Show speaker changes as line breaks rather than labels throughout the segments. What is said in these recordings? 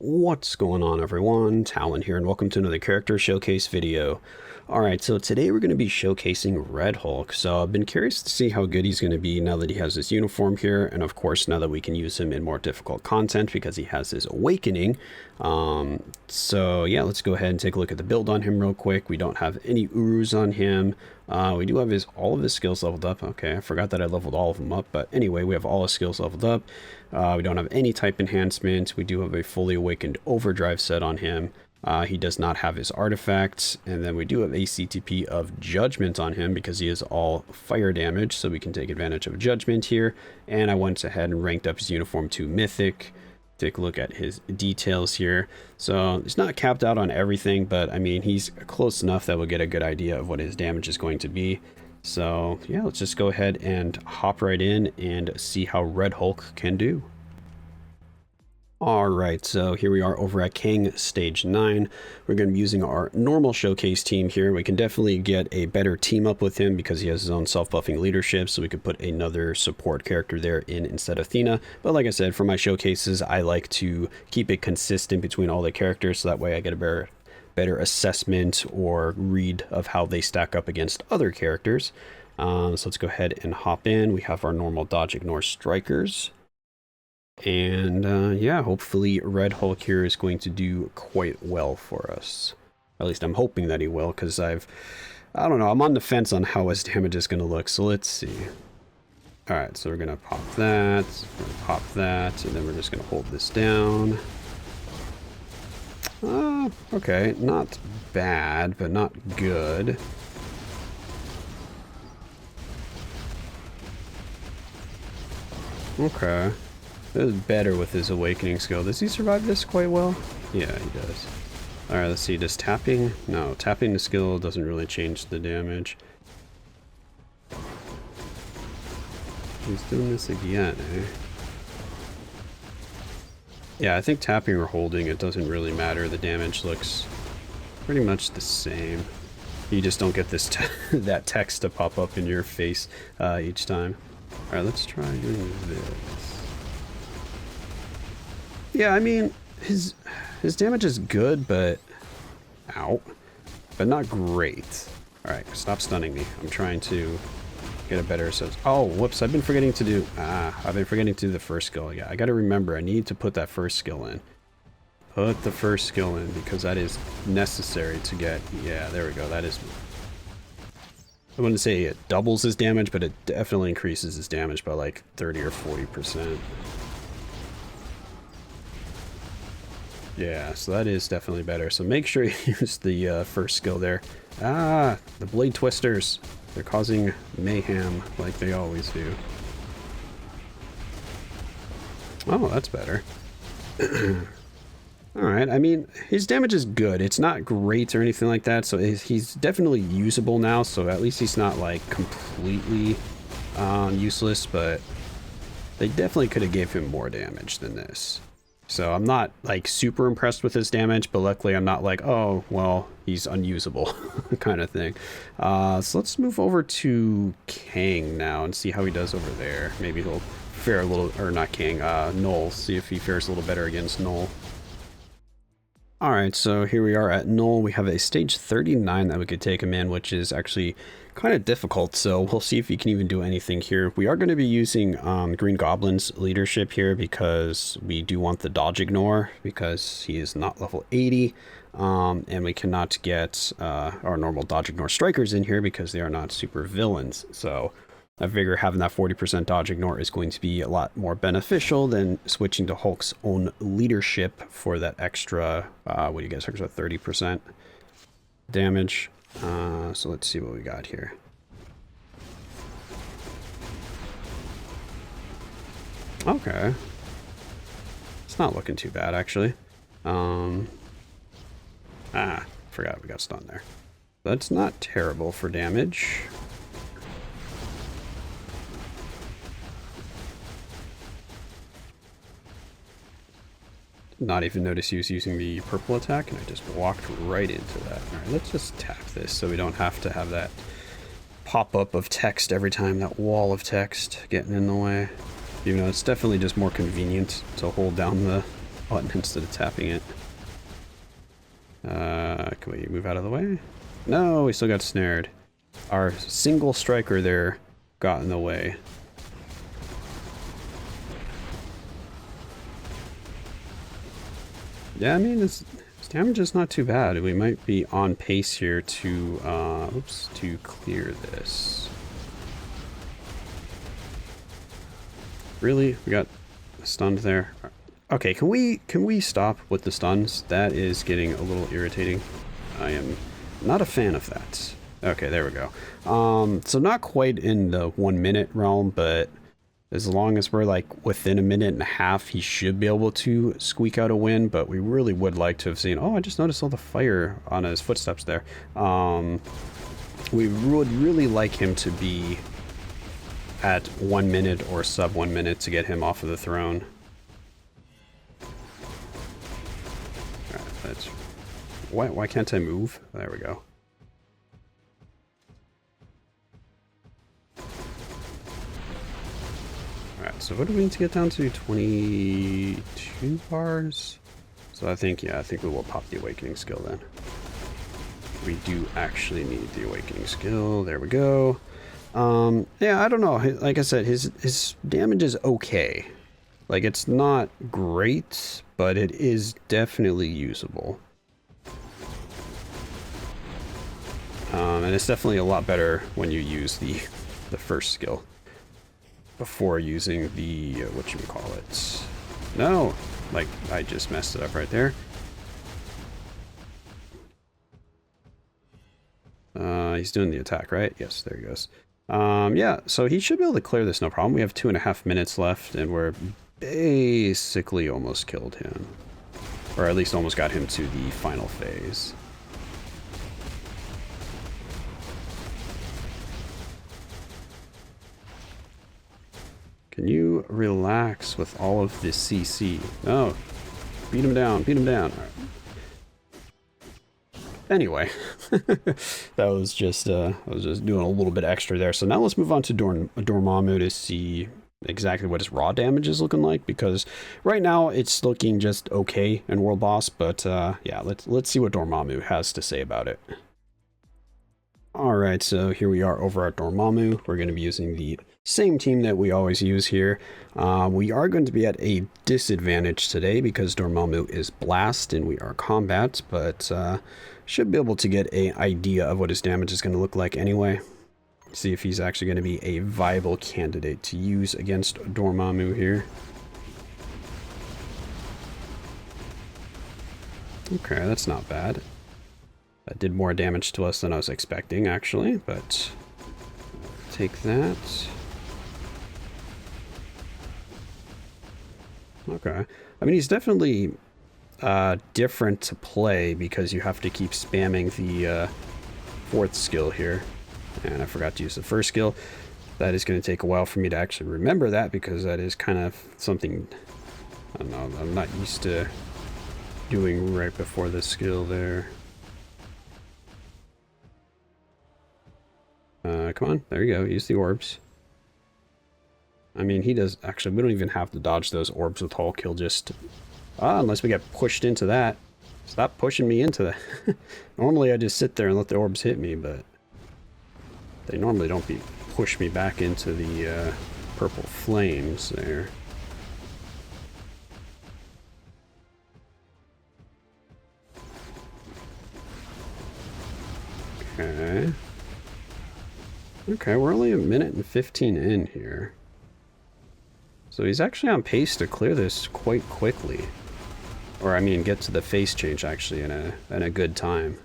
What's going on, everyone? Talen here, and welcome to another character showcase video. Alright, so today we're going to be showcasing Red Hulk. So I've been curious to see how good he's going to be now that he has his uniform here, and of course now that we can use him in more difficult content because he has his awakening. So yeah, let's go ahead and take a look at the build on him real quick. We don't have any Urus on him. We do have all of his skills leveled up. Okay, I forgot that I leveled all of them up, but anyway, we have all his skills leveled up. We don't have any type enhancement. We do have a fully awakened overdrive set on him. He does not have his artifacts, and then we do have a CTP of Judgment on him because he is all fire damage, so we can take advantage of Judgment here. And I went ahead and ranked up his uniform to Mythic. Take a look at his details here. So it's not capped out on everything, but I mean, he's close enough that we'll get a good idea of what his damage is going to be. So yeah, let's just go ahead and hop right in and see how Red Hulk can do. Alright, so here we are over at King Stage 9. We're going to be using our normal showcase team here. We can definitely get a better team up with him because he has his own self-buffing leadership, so we could put another support character there in instead of Athena. But like I said, for my showcases, I like to keep it consistent between all the characters, so that way I get a better assessment or read of how they stack up against other characters. So let's go ahead and hop in. We have our normal dodge ignore strikers. And yeah, hopefully Red Hulk here is going to do quite well for us. At least I'm hoping that he will, because I don't know, I'm on the fence on how his damage is going to look, so let's see. Alright, so we're going to pop that, and then we're just going to hold this down. Okay, not bad, but not good. Okay. That was better with his awakening skill. Does he survive this quite well? Yeah, he does. Alright, let's see. Does tapping? No, tapping the skill doesn't really change the damage. He's doing this again, eh? Yeah, I think tapping or holding, it doesn't really matter. The damage looks pretty much the same. You just don't get this that text to pop up in your face each time. Alright, let's try doing this. Yeah, I mean, his damage is good, but ow, but not great. All right, stop stunning me. I'm trying to get a better sense. Oh, whoops! I've been forgetting to do. I've been forgetting to do the first skill. Yeah, I got to remember. I need to put that first skill in. Put the first skill in because that is necessary to get. Yeah, there we go. That is. I wouldn't say it doubles his damage, but it definitely increases his damage by like 30 or 40%. Yeah, so that is definitely better. So make sure you use the first skill there. The blade twisters. They're causing mayhem like they always do. Oh, that's better. Alright, I mean, his damage is good. It's not great or anything like that, so he's definitely usable now, so at least he's not, like, completely useless, but they definitely could have gave him more damage than this. So I'm not like super impressed with his damage, but luckily I'm not like, oh, well, he's unusable kind of thing. So let's move over to Kang now and see how he does over there. Maybe he'll fare a little, or not Kang, Null. See if he fares a little better against Null. Alright, so here we are at Null. We have a stage 39 that we could take him in, which is actually kind of difficult, so we'll see if he can even do anything here. We are going to be using Green Goblin's leadership here because we do want the dodge ignore because he is not level 80, and we cannot get our normal dodge ignore strikers in here because they are not super villains. So I figure having that 40% dodge ignore is going to be a lot more beneficial than switching to Hulk's own leadership for that extra, what do you guys think, 30% damage. So let's see what we got here. Okay. It's not looking too bad, actually. Forgot we got stunned there. That's not terrible for damage. Not even notice he was using the purple attack, and I just walked right into that. All right, let's just tap this so we don't have to have that pop-up of text every time, that wall of text getting in the way. Even though it's definitely just more convenient to hold down the button instead of tapping it. Can we move out of the way? No, we still got snared. Our single striker there got in the way. Yeah, I mean, this damage is not too bad. We might be on pace here to, to clear this. Really? We got stunned there. Okay, can we stop with the stuns? That is getting a little irritating. I am not a fan of that. Okay, there we go. So not quite in the 1 minute realm, but as long as we're like within a minute and a half, he should be able to squeak out a win. But we really would like to have seen, oh, I just noticed all the fire on his footsteps there. We would really like him to be at 1 minute or sub 1 minute to get him off of the throne. Alright, that's... Why can't I move? There we go. Alright, so what do we need to get down to? 22 bars? So I think we will pop the Awakening skill then. We do actually need the Awakening skill. There we go. Yeah, I don't know. Like I said, his damage is okay. Like, it's not great, but it is definitely usable. And it's definitely a lot better when you use the first skill before using the, whatchamacallit. No! Like, I just messed it up right there. He's doing the attack, right? Yes, there he goes. Yeah, so he should be able to clear this no problem. We have 2.5 minutes left, and we're basically almost killed him. Or at least almost got him to the final phase. Can you relax with all of this CC? Oh, beat him down, beat him down. All right. Anyway, that was just I was just doing a little bit extra there. So now let's move on to Dormammu to see exactly what his raw damage is looking like, because right now it's looking just okay in World Boss, but yeah, let's see what Dormammu has to say about it. All right, so here we are over at Dormammu. We're going to be using the same team that we always use here. We are going to be at a disadvantage today because Dormammu is Blast and we are Combat, but should be able to get an idea of what his damage is going to look like anyway. See if he's actually going to be a viable candidate to use against Dormammu here. Okay, that's not bad. That did more damage to us than I was expecting, actually, but take that. Okay. I mean, he's definitely different to play because you have to keep spamming the fourth skill here. And I forgot to use the first skill. That is going to take a while for me to actually remember that because that is kind of something, I don't know, I'm not used to doing right before the skill there. Come on, there you go, use the orbs. I mean, he does, actually, we don't even have to dodge those orbs with Hulk, he'll just, unless we get pushed into that. Stop pushing me into that. Normally I just sit there and let the orbs hit me, but they normally don't push me back into the purple flames there. Okay. Okay, we're only 1 minute and 15 in here. So he's actually on pace to clear this quite quickly. Or, I mean, get to the face change, actually, in a good time.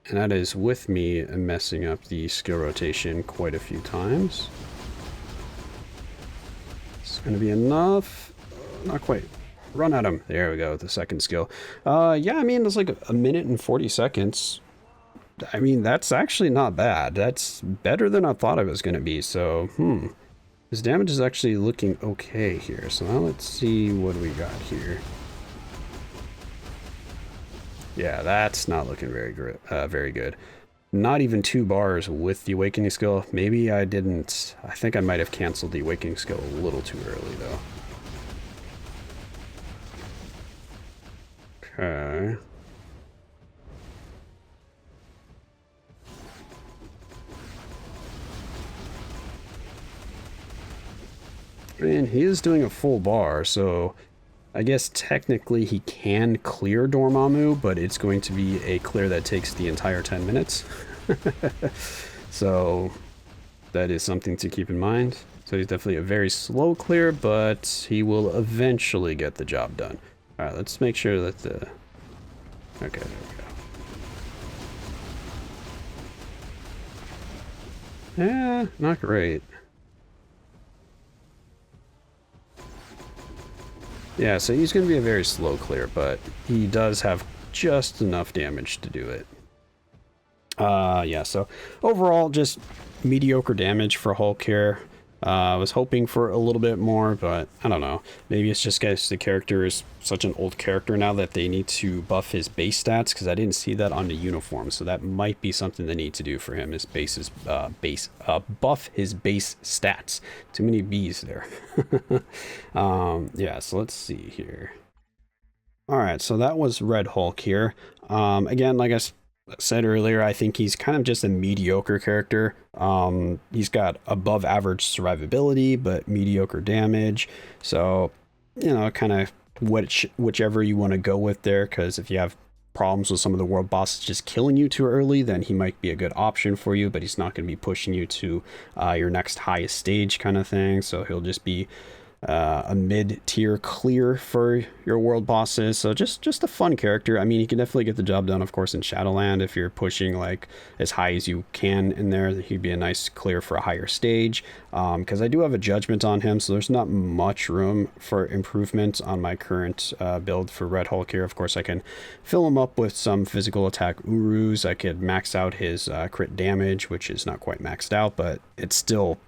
And that is with me messing up the skill rotation quite a few times. It's going to be enough. Not quite. Run at him. There we go, the second skill. Yeah, I mean, it's like 1 minute and 40 seconds. I mean, that's actually not bad. That's better than I thought it was going to be. So, his damage is actually looking okay here. So now let's see what we got here. Yeah, that's not looking very good. Not even 2 bars with the Awakening skill. Maybe I didn't. I think I might have canceled the Awakening skill a little too early, though. Okay. And he is doing a full bar, so I guess technically he can clear Dormammu, but it's going to be a clear that takes the entire 10 minutes. So that is something to keep in mind. So he's definitely a very slow clear, but he will eventually get the job done. All right, let's make sure that the... Okay, there we go. Yeah, not great. Yeah, so he's going to be a very slow clear, but he does have just enough damage to do it. Yeah, so overall, just mediocre damage for Hulk here. I was hoping for a little bit more, but I don't know. Maybe it's just because the character is such an old character now that they need to buff his base stats, because I didn't see that on the uniform. So that might be something they need to do for him, is buff his base stats. Too many B's there. Yeah, so let's see here. All right, so that was Red Hulk here. Again, like I said earlier, I think he's kind of just a mediocre character. He's got above average survivability, but mediocre damage. So, you know, kind of whichever you want to go with there, because if you have problems with some of the world bosses just killing you too early, then he might be a good option for you, but he's not going to be pushing you to your next highest stage kind of thing. So he'll just be a mid-tier clear for your world bosses. So just a fun character. I mean, he can definitely get the job done, of course, in Shadowland. If you're pushing like as high as you can in there, he'd be a nice clear for a higher stage. Because I do have a judgment on him, so there's not much room for improvement on my current build for Red Hulk here. Of course, I can fill him up with some physical attack Urus. I could max out his crit damage, which is not quite maxed out, but it's still,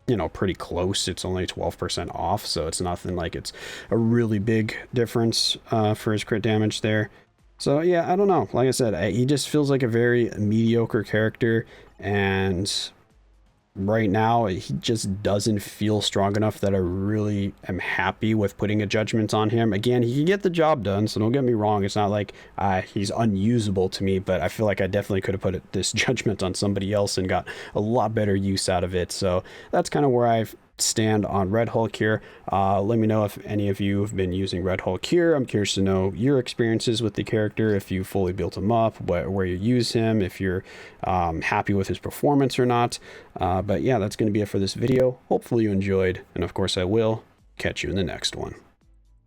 you know, pretty close. It's only 12% off, so it's nothing like it's a really big difference for his crit damage there. So yeah, I don't know. Like I said, he just feels like a very mediocre character, and right now he just doesn't feel strong enough that I really am happy with putting a judgment on him. Again, he can get the job done, so don't get me wrong, it's not like he's unusable to me, but I feel like I definitely could have put this judgment on somebody else and got a lot better use out of it. So that's kind of where I stand on Red Hulk here. Let me know if any of you have been using Red Hulk here. I'm curious to know your experiences with the character, if you fully built him up, where you use him, if you're happy with his performance or not. But yeah, that's going to be it for this video. Hopefully you enjoyed, and of course I will catch you in the next one.